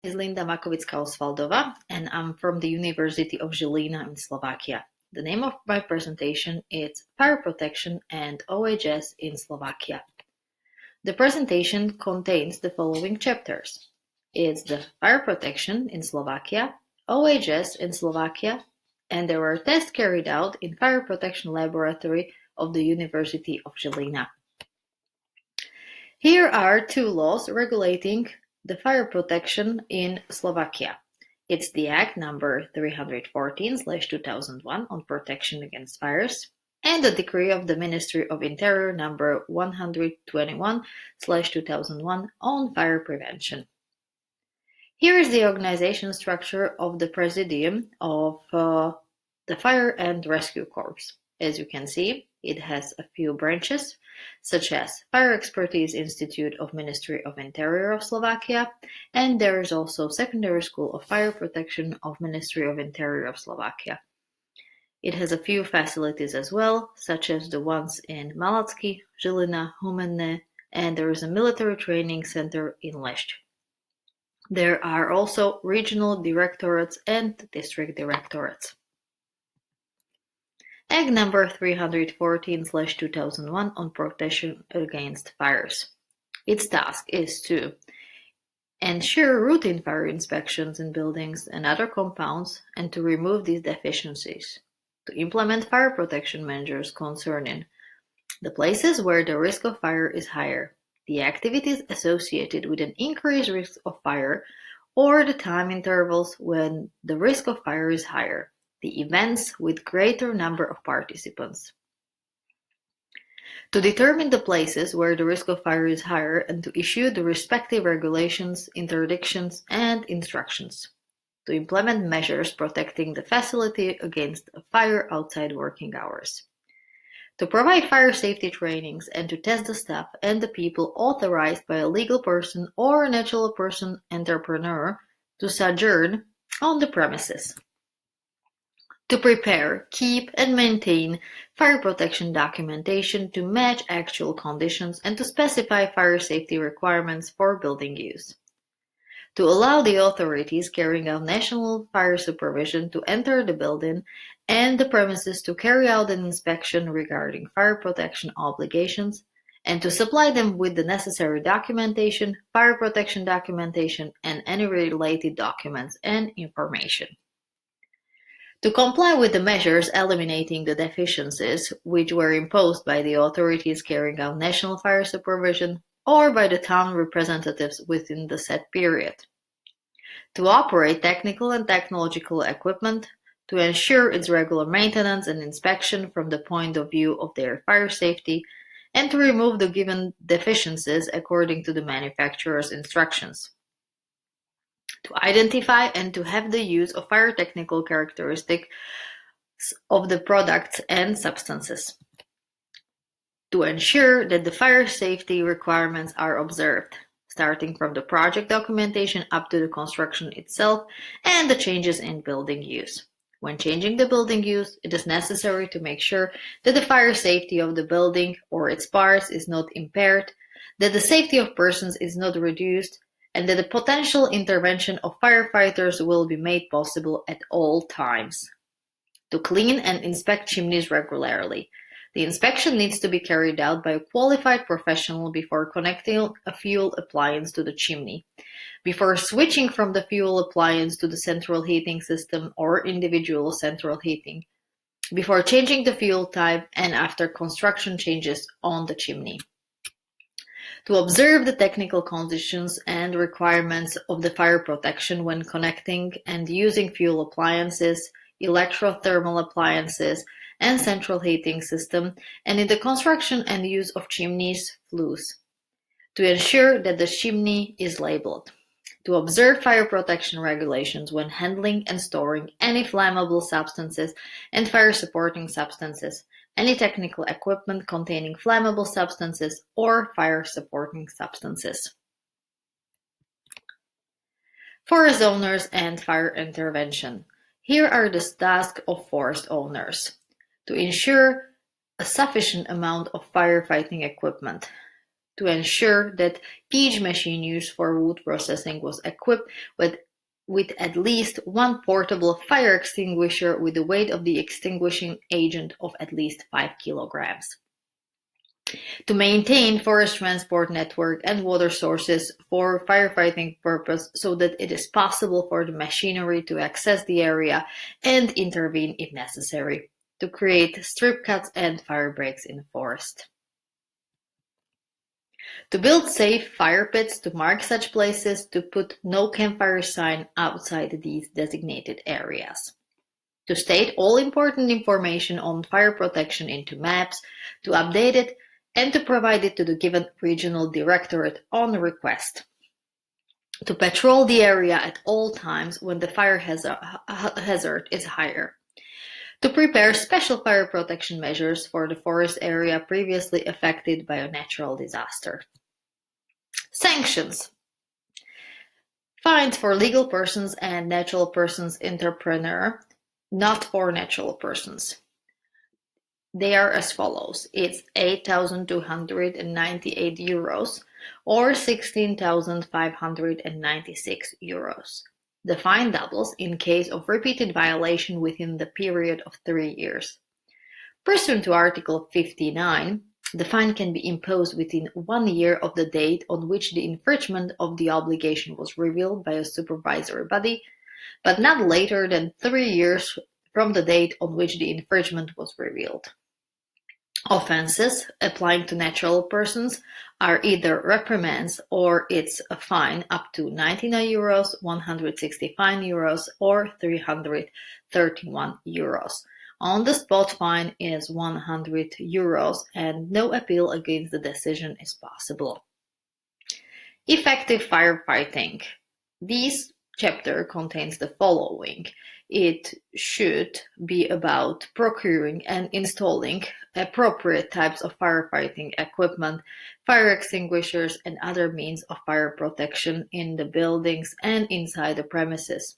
Is Linda Makovická-Osvaldova, and I'm from the University of Žilina in Slovakia. The name of my presentation is Fire Protection and OHS in Slovakia. The presentation contains the following chapters. It's the fire protection in Slovakia, OHS in Slovakia, and there were tests carried out in Fire Protection Laboratory of the University of Žilina. Here are two laws regulating the fire protection in Slovakia. It's the Act number 314/2001 on protection against fires and the decree of the Ministry of Interior number 121/2001 on fire prevention. Here is the organization structure of the Presidium of the Fire and Rescue Corps. As you can see, it has a few branches, such as Fire Expertise Institute of Ministry of Interior of Slovakia, and there is also Secondary School of Fire Protection of Ministry of Interior of Slovakia. It has a few facilities as well, such as the ones in Malacky, Žilina, Humenné, and there is a military training center in Lešť. There are also regional directorates and district directorates. Act number 314/2001 on protection against fires. Its task is to ensure routine fire inspections in buildings and other compounds and to remove these deficiencies, to implement fire protection measures concerning the places where the risk of fire is higher, the activities associated with an increased risk of fire, or the time intervals when the risk of fire is higher, the events with greater number of participants. To determine the places where the risk of fire is higher and to issue the respective regulations, interdictions, and instructions. To implement measures protecting the facility against a fire outside working hours. To provide fire safety trainings and to test the staff and the people authorized by a legal person or a natural person entrepreneur to sojourn on the premises. To prepare, keep, and maintain fire protection documentation to match actual conditions and to specify fire safety requirements for building use. To allow the authorities carrying out national fire supervision to enter the building and the premises to carry out an inspection regarding fire protection obligations and to supply them with the necessary documentation, fire protection documentation, and any related documents and information. To comply with the measures eliminating the deficiencies which were imposed by the authorities carrying out national fire supervision or by the town representatives within the set period. To operate technical and technological equipment, to ensure its regular maintenance and inspection from the point of view of their fire safety, and to remove the given deficiencies according to the manufacturer's instructions. To identify and to have the use of fire technical characteristics of the products and substances. To ensure that the fire safety requirements are observed, starting from the project documentation up to the construction itself and the changes in building use. When changing the building use, it is necessary to make sure that the fire safety of the building or its parts is not impaired, that the safety of persons is not reduced, and that the potential intervention of firefighters will be made possible at all times. To clean and inspect chimneys regularly. The inspection needs to be carried out by a qualified professional before connecting a fuel appliance to the chimney, before switching from the fuel appliance to the central heating system or individual central heating, before changing the fuel type, and after construction changes on the chimney. To observe the technical conditions and requirements of the fire protection when connecting and using fuel appliances, electrothermal appliances, and central heating system, and in the construction and use of chimneys, flues. To ensure that the chimney is labeled. To observe fire protection regulations when handling and storing any flammable substances and fire-supporting substances, any technical equipment containing flammable substances or fire-supporting substances. Forest owners and fire intervention. Here are the tasks of forest owners. To ensure a sufficient amount of firefighting equipment. to ensure that each machine used for wood processing was equipped with at least one portable fire extinguisher with the weight of the extinguishing agent of at least 5 kilograms. To maintain forest transport network and water sources for firefighting purpose so that it is possible for the machinery to access the area and intervene if necessary. To create strip cuts and fire breaks in the forest. To build safe fire pits to mark such places, to put no campfire sign outside these designated areas. To state all important information on fire protection into maps, to update it, and to provide it to the given regional directorate on request. To patrol the area at all times when the fire hazard is higher. To prepare special fire protection measures for the forest area previously affected by a natural disaster. Sanctions. Fines for legal persons and natural persons entrepreneur, not for natural persons. They are as follows. It's 8,298 euros or 16,596 euros. The fine doubles in case of repeated violation within the period of 3 years. Pursuant to Article 59, the fine can be imposed within 1 year of the date on which the infringement of the obligation was revealed by a supervisory body, but not later than 3 years from the date on which the infringement was revealed. Offenses applying to natural persons are either reprimands or it's a fine up to 99 euros, 165 euros, or 331 euros. On-the-spot fine is 100 euros and no appeal against the decision is possible. Effective firefighting. This chapter contains the following. It should be about procuring and installing appropriate types of firefighting equipment, fire extinguishers, and other means of fire protection in the buildings and inside the premises.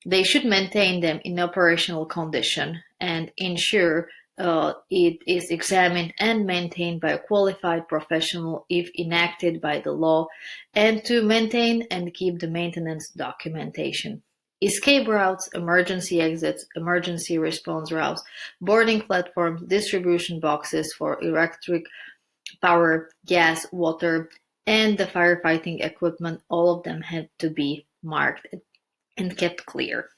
They should maintain them in operational condition and ensure it is examined and maintained by a qualified professional if enacted by the law, and to maintain and keep the maintenance documentation. Escape routes, emergency exits, emergency response routes, boarding platforms, distribution boxes for electric power, gas, water, and the firefighting equipment, all of them had to be marked and kept clear.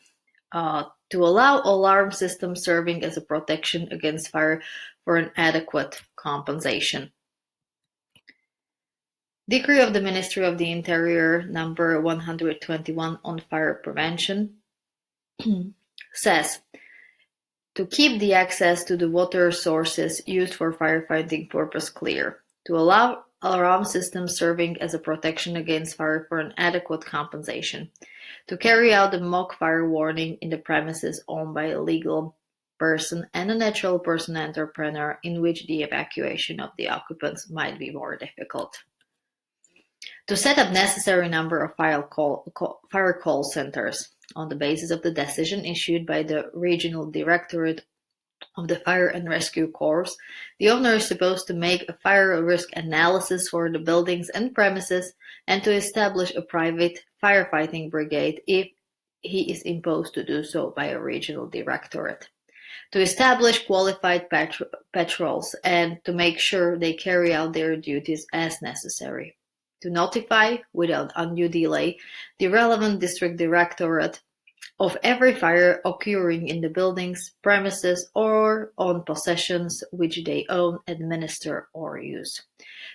To allow alarm systems serving as a protection against fire for an adequate compensation. Decree of the Ministry of the Interior number 121 on fire prevention says to keep the access to the water sources used for firefighting purpose clear, to allow alarm systems serving as a protection against fire for an adequate compensation, to carry out the mock fire warning in the premises owned by a legal person and a natural person entrepreneur in which the evacuation of the occupants might be more difficult. To set up necessary number of fire call centers on the basis of the decision issued by the Regional Directorate of the Fire and Rescue Corps, the owner is supposed to make a fire risk analysis for the buildings and premises and to establish a private firefighting brigade if he is imposed to do so by a regional directorate. To establish qualified patrols and to make sure they carry out their duties as necessary. To notify, without undue delay, the relevant district directorate of every fire occurring in the buildings, premises, or on possessions which they own, administer, or use.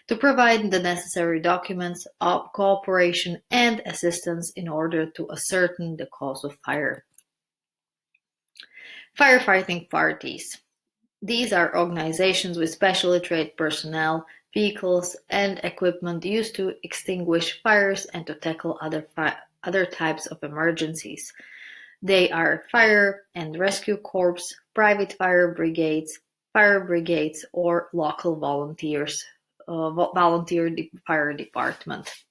To provide the necessary documents of cooperation and assistance in order to ascertain the cause of fire. Firefighting parties. These are organizations with specially trained personnel, vehicles, and equipment used to extinguish fires and to tackle other types of emergencies. They are fire and rescue corps, private fire brigades, or local volunteer fire department.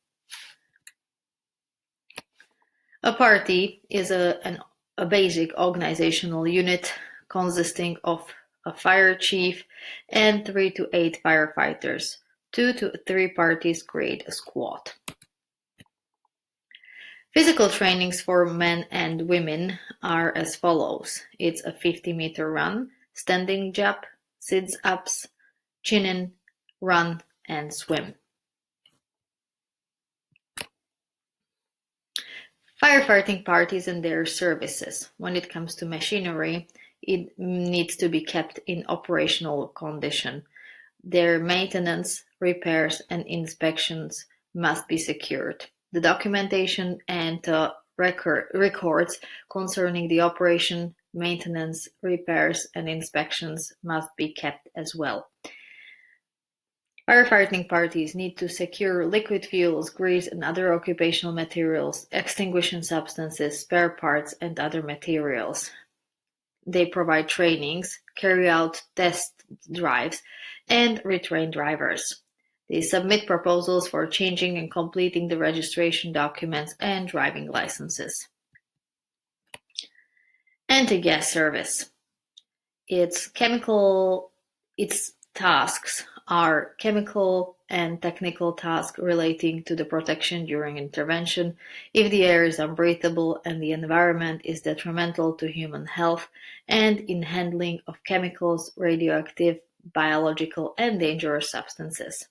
A party is a basic organizational unit consisting of a fire chief and 3 to 8 firefighters. 2 to 3 parties create a squad. Physical trainings for men and women are as follows. It's a 50-meter run, standing jump, sit-ups, chin-in, run, and swim. Firefighting parties and their services. When it comes to machinery, it needs to be kept in operational condition. Their maintenance, repairs, and inspections must be secured. The documentation and records concerning the operation, maintenance, repairs, and inspections must be kept as well. Firefighting parties need to secure liquid fuels, grease, and other occupational materials, extinguishing substances, spare parts, and other materials. They provide trainings, carry out test drives, and retrain drivers. They submit proposals for changing and completing the registration documents and driving licenses. Anti-gas service. Its tasks are chemical and technical tasks relating to the protection during intervention if the air is unbreathable and the environment is detrimental to human health, and in handling of chemicals, radioactive, biological, and dangerous substances.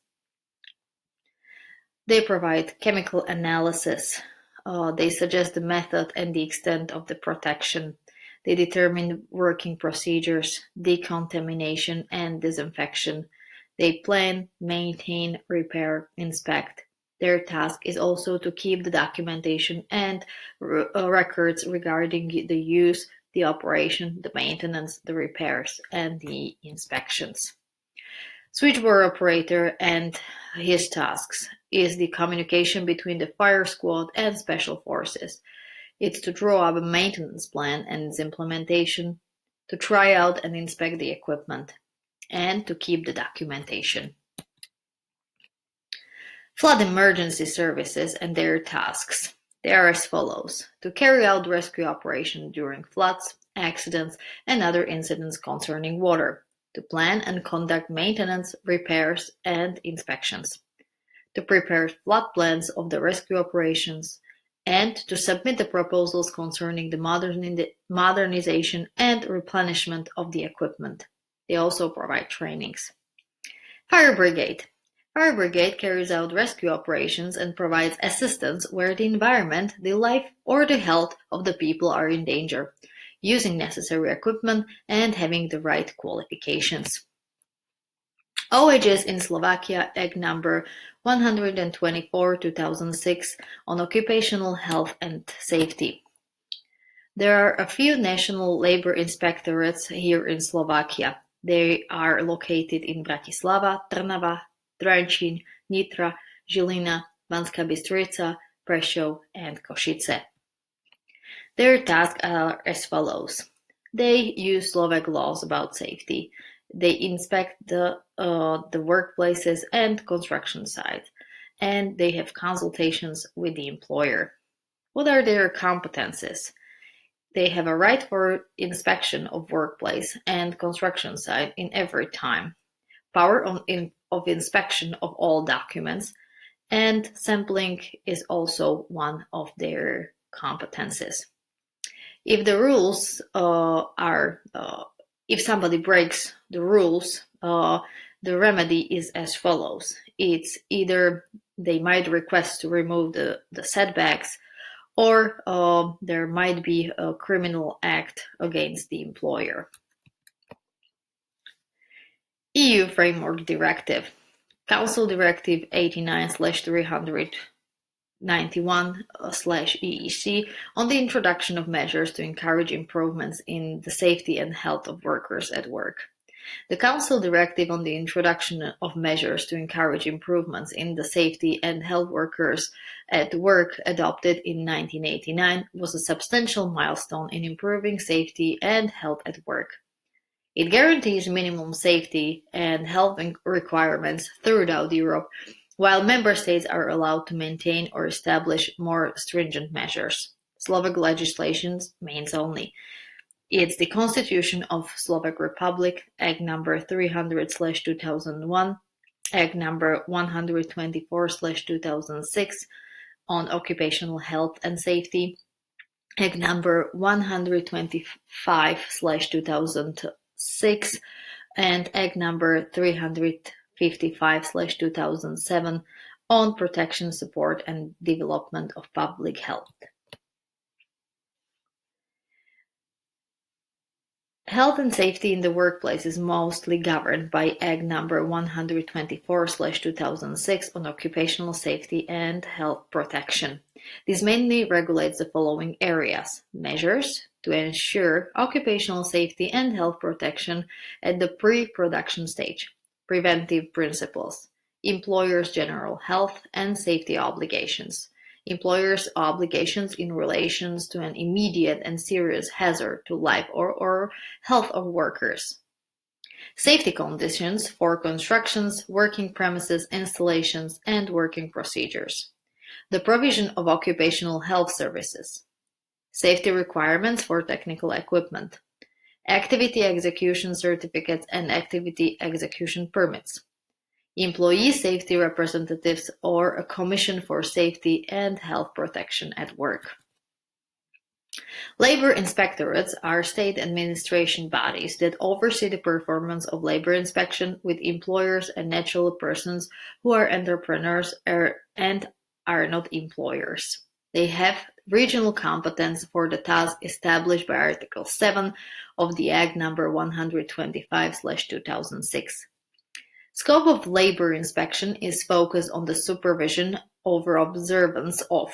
They provide chemical analysis. They suggest the method and the extent of the protection. They determine working procedures, decontamination, and disinfection. They plan, maintain, repair, inspect. Their task is also to keep the documentation and records regarding the use, the operation, the maintenance, the repairs, and the inspections. Switchboard operator and his tasks is the communication between the fire squad and special forces. It's to draw up a maintenance plan and its implementation, to try out and inspect the equipment, and to keep the documentation. Flood emergency services and their tasks. They are as follows: to carry out rescue operations during floods, accidents, and other incidents concerning water, to plan and conduct maintenance, repairs, and inspections, to prepare flood plans of the rescue operations, and to submit the proposals concerning the modernization and replenishment of the equipment. They also provide trainings. Fire brigade. Fire brigade carries out rescue operations and provides assistance where the environment, the life, or the health of the people are in danger, using necessary equipment and having the right qualifications. OHAS in Slovakia, Act number 124/2006 on occupational health and safety. There are a few national labor inspectorates here in Slovakia. They are located in Bratislava, Trnava, Trenčín, Nitra, Žilina, Banská Bystrica, Prešov, and Košice. Their tasks are as follows. They use Slovak laws about safety. They inspect the workplaces and construction sites, and they have consultations with the employer. What are their competences? They have a right for inspection of workplace and construction site in every time, power of inspection of all documents, and sampling is also one of their competences. If the rules if somebody breaks the rules, the remedy is as follows. It's either they might request to remove the setbacks, or there might be a criminal act against the employer. EU Framework Directive. Council Directive 89/391/EEC on the introduction of measures to encourage improvements in the safety and health of workers at work. The Council Directive on the introduction of measures to encourage improvements in the safety and health workers at work, adopted in 1989, was a substantial milestone in improving safety and health at work. It guarantees minimum safety and health requirements throughout Europe, while member states are allowed to maintain or establish more stringent measures. Slovak legislation means only. It's the Constitution of Slovak Republic, Act number 300/2001, Act number 124/2006 on occupational health and safety, Act number 125/2006, and Act number 355/2007 on protection, support, and development of public health. Health and safety in the workplace is mostly governed by Act number 124/2006 on occupational safety and health protection. This mainly regulates the following areas: measures to ensure occupational safety and health protection at the pre-production stage, preventive principles, employers' general health and safety obligations, employers' obligations in relation to an immediate and serious hazard to life or health of workers, safety conditions for constructions, working premises, installations, and working procedures, the provision of occupational health services, safety requirements for technical equipment, activity execution certificates and activity execution permits, employee safety representatives, or a commission for safety and health protection at work. Labor inspectorates are state administration bodies that oversee the performance of labor inspection with employers and natural persons who are entrepreneurs and are not employers. They have regional competence for the task established by Article 7 of the Act number 125/2006. Scope of labor inspection is focused on the supervision over observance of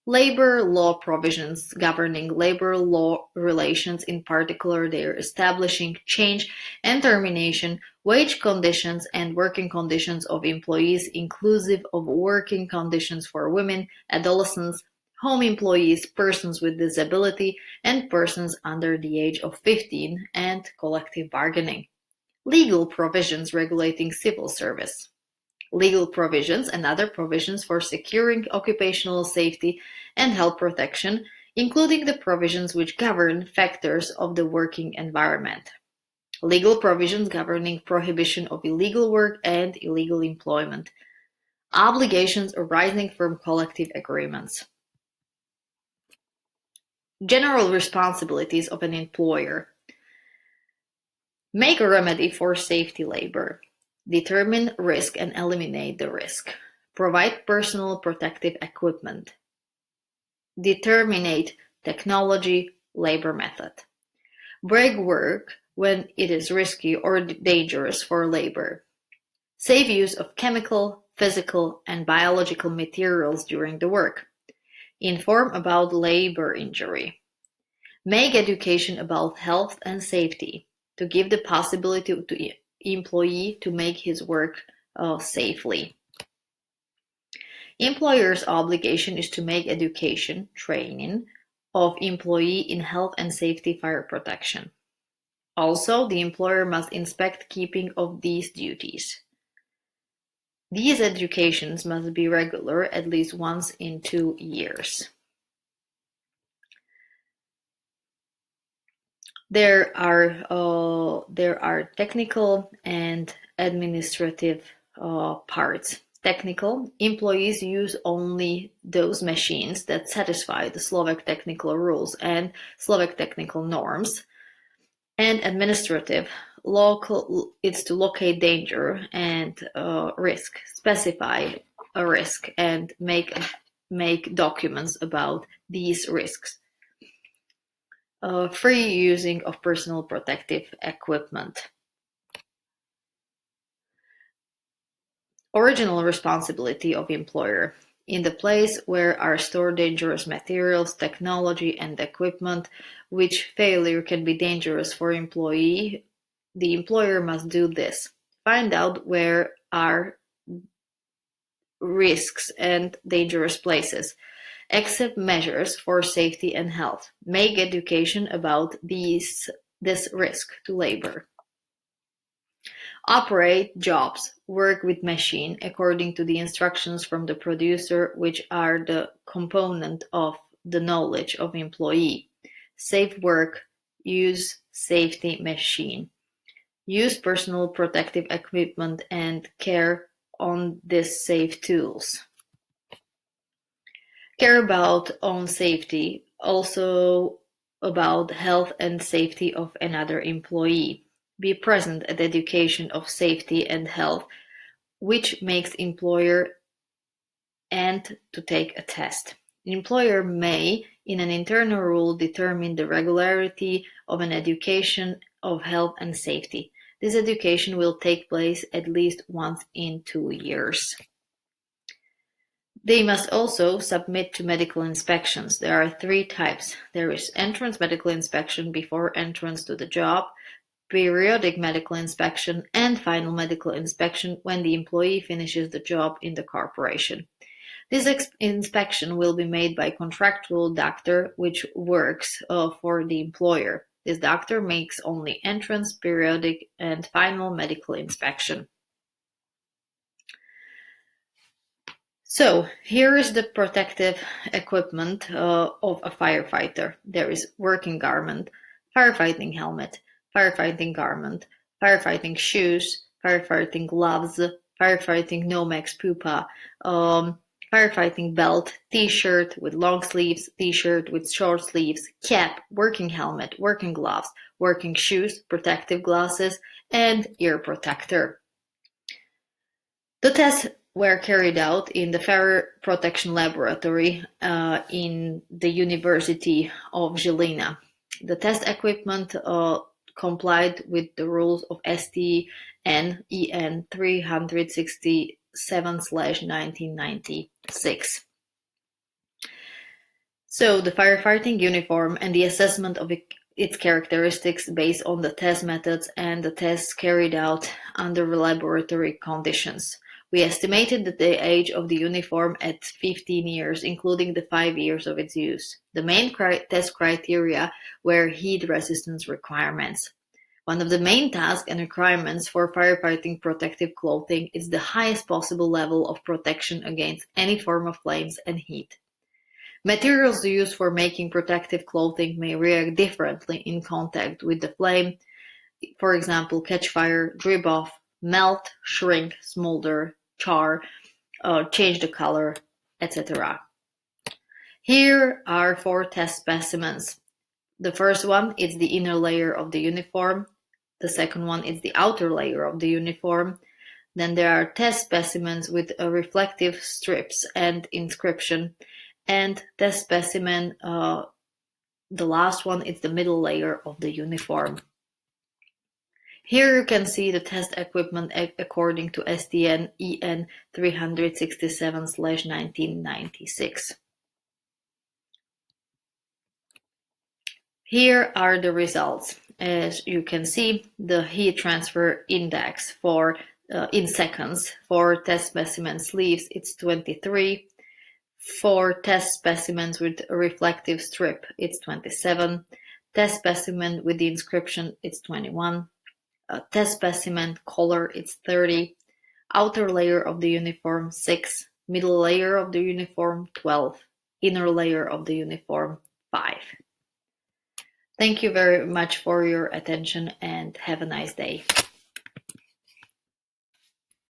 labor law provisions governing labor law relations, in particular their establishing, change and termination, wage conditions and working conditions of employees, inclusive of working conditions for women, adolescents, home employees, persons with disability, and persons under the age of 15, and collective bargaining. Legal provisions regulating civil service. Legal provisions and other provisions for securing occupational safety and health protection, including the provisions which govern factors of the working environment. Legal provisions governing prohibition of illegal work and illegal employment. Obligations arising from collective agreements. General responsibilities of an employer. Make a remedy for safety labor. Determine risk and eliminate the risk. Provide personal protective equipment. Determine technology, labor method. Break work when it is risky or dangerous for labor. Safe use of chemical, physical, and biological materials during the work. Inform about labor injury. Make education about health and safety, to give the possibility to the employee to make his work safely. Employer's obligation is to make education, training of employee in health and safety fire protection. Also, the employer must inspect keeping of these duties. These educations must be regular, at least once in 2 years. There are technical and administrative parts. Technical: employees use only those machines that satisfy the Slovak technical rules and Slovak technical norms. And administrative: local, it's to locate danger and risk, specify a risk, and make documents about these risks. Free using of personal protective equipment. Original responsibility of employer. In the place where are stored dangerous materials, technology, and equipment, which failure can be dangerous for employee, the employer must do this: find out where are risks and dangerous places, accept measures for safety and health, make education about this risk to labor. Operate jobs, work with machine according to the instructions from the producer, which are the component of the knowledge of employee. Safe work, use safety machine. Use personal protective equipment and care on these safe tools. Care about own safety, also about health and safety of another employee. Be present at education of safety and health, which makes employer and to take a test. The employer may, in an internal rule, determine the regularity of an education of health and safety. This education will take place at least once in 2 years. They must also submit to medical inspections. There are 3 types. There is entrance medical inspection before entrance to the job, periodic medical inspection, and final medical inspection when the employee finishes the job in the corporation. This inspection will be made by contractual doctor which works for the employer. This doctor makes only entrance, periodic, and final medical inspection. So here is the protective equipment of a firefighter. There is working garment, firefighting helmet, firefighting garment, firefighting shoes, firefighting gloves, firefighting Nomex pupa, firefighting belt, t-shirt with long sleeves, t-shirt with short sleeves, cap, working helmet, working gloves, working shoes, protective glasses, and ear protector. The tests were carried out in the Fire Protection Laboratory in the University of Žilina. The test equipment complied with the rules of STN EN 367/1996. So the firefighting uniform and the assessment of its characteristics based on the test methods and the tests carried out under laboratory conditions. We estimated the age of the uniform at 15 years, including the 5 years of its use. The main test criteria were heat resistance requirements. One of the main tasks and requirements for firefighting protective clothing is the highest possible level of protection against any form of flames and heat. Materials used for making protective clothing may react differently in contact with the flame, for example, catch fire, drip off, melt, shrink, smolder, char, change the color, etc. Here are 4 test specimens. The first one is the inner layer of the uniform. The second one is the outer layer of the uniform. Then there are test specimens with reflective strips and inscription. And test specimen, the last one is the middle layer of the uniform. Here you can see the test equipment according to STN EN 367/1996. Here are the results. As you can see, the heat transfer index for in seconds for test specimen sleeves, it's 23. For test specimens with a reflective strip, it's 27. Test specimen with the inscription, it's 21. Test specimen color, it's 30. Outer layer of the uniform, 6. Middle layer of the uniform, 12. Inner layer of the uniform, 5. Thank you very much for your attention and have a nice day.